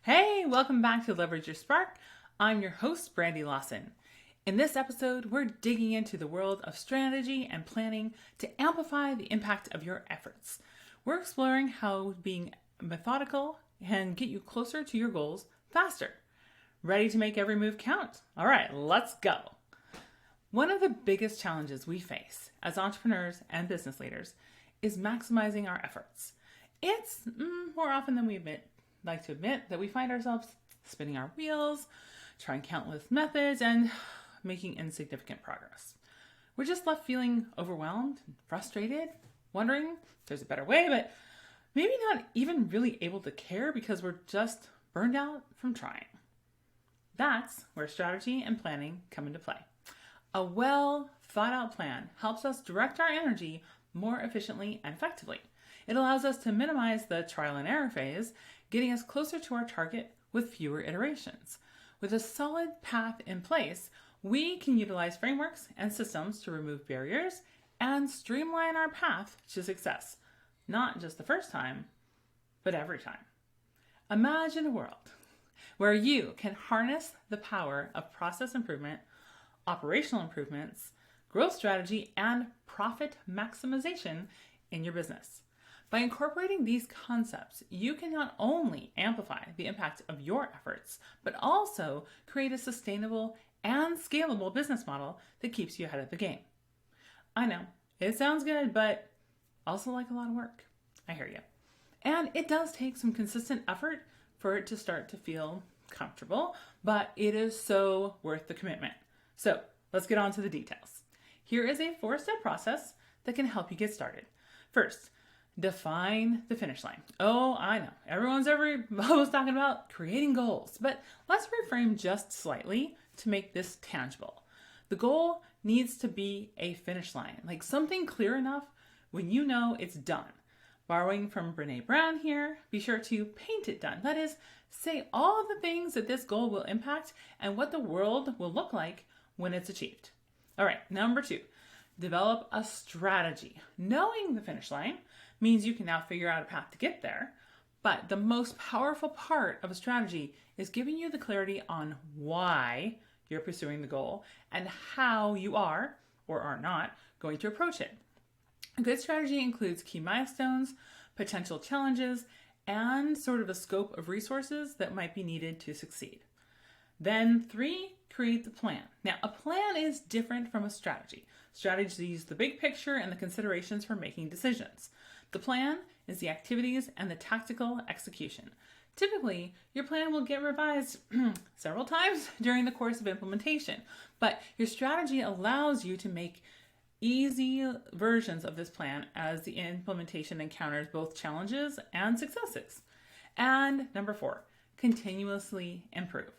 Hey, welcome back to Leverage Your Spark. I'm your host, Brandy Lawson. In this episode, we're digging into the world of strategy and planning to amplify the impact of your efforts. We're exploring how being methodical can get you closer to your goals faster. Ready to make every move count? All right, let's go. One of the biggest challenges we face as entrepreneurs and business leaders is maximizing our efforts. It's more often than we like to admit that we find ourselves spinning our wheels, trying countless methods, and making insignificant progress. We're just left feeling overwhelmed, frustrated, wondering if there's a better way, but maybe not even really able to care because we're just burned out from trying. That's where strategy and planning come into play. A well thought out plan helps us direct our energy more efficiently and effectively. It allows us to minimize the trial and error phase, getting us closer to our target with fewer iterations. With a solid path in place, we can utilize frameworks and systems to remove barriers and streamline our path to success, not just the first time, but every time. Imagine a world where you can harness the power of process improvement, operational improvements, growth strategy, and profit maximization in your business. By incorporating these concepts, you can not only amplify the impact of your efforts, but also create a sustainable and scalable business model that keeps you ahead of the game. I know, it sounds good, but also like a lot of work. I hear you. And it does take some consistent effort for it to start to feel comfortable, but it is so worth the commitment. So let's get on to the details. Here is a 4-step process that can help you get started. First, define the finish line. Oh, I know. Everyone's always talking about creating goals, but let's reframe just slightly to make this tangible. The goal needs to be a finish line, like something clear enough when you know it's done. Borrowing from Brene Brown here, be sure to paint it done. That is, say all of the things that this goal will impact and what the world will look like when it's achieved. All right, number 2, develop a strategy. Knowing the finish line means you can now figure out a path to get there. But the most powerful part of a strategy is giving you the clarity on why you're pursuing the goal and how you are, or are not, going to approach it. A good strategy includes key milestones, potential challenges, and sort of a scope of resources that might be needed to succeed. Then 3, create the plan. Now, a plan is different from a strategy. Strategy is the big picture and the considerations for making decisions. The plan is the activities and the tactical execution. Typically, your plan will get revised several times during the course of implementation, but your strategy allows you to make easy versions of this plan as the implementation encounters both challenges and successes. And number 4, continuously improve.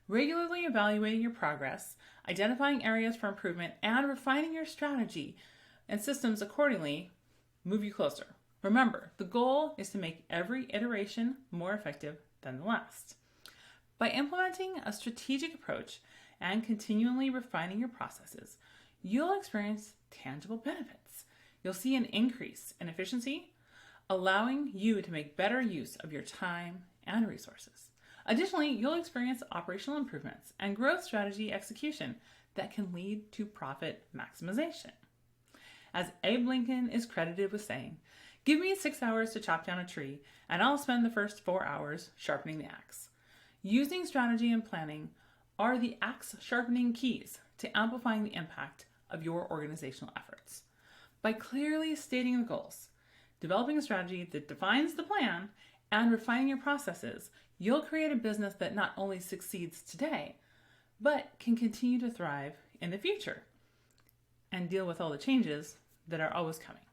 Regularly evaluating your progress, identifying areas for improvement, and refining your strategy and systems accordingly move you closer. Remember, the goal is to make every iteration more effective than the last. By implementing a strategic approach and continually refining your processes, you'll experience tangible benefits. You'll see an increase in efficiency, allowing you to make better use of your time and resources. Additionally, you'll experience operational improvements and growth strategy execution that can lead to profit maximization. As Abe Lincoln is credited with saying, "Give me 6 hours to chop down a tree, and I'll spend the first 4 hours sharpening the axe." Using strategy and planning are the axe sharpening keys to amplifying the impact of your organizational efforts. By clearly stating the goals, developing a strategy that defines the plan, and refining your processes, you'll create a business that not only succeeds today, but can continue to thrive in the future and deal with all the changes that are always coming.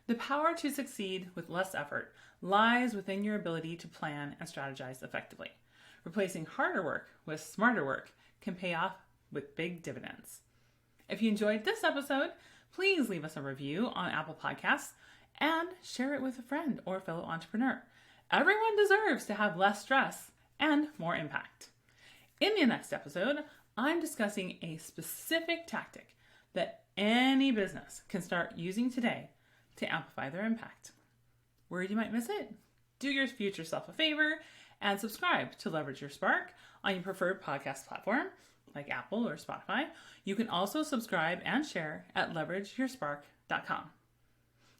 The power to succeed with less effort lies within your ability to plan and strategize effectively. Replacing harder work with smarter work can pay off with big dividends. If you enjoyed this episode, please leave us a review on Apple Podcasts and share it with a friend or fellow entrepreneur. Everyone deserves to have less stress and more impact. In the next episode, I'm discussing a specific tactic that any business can start using today to amplify their impact. Worried you might miss it? Do your future self a favor and subscribe to Leverage Your Spark on your preferred podcast platform like Apple or Spotify. You can also subscribe and share at leverageyourspark.com.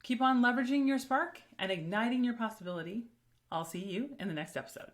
Keep on leveraging your spark and igniting your possibility. I'll see you in the next episode.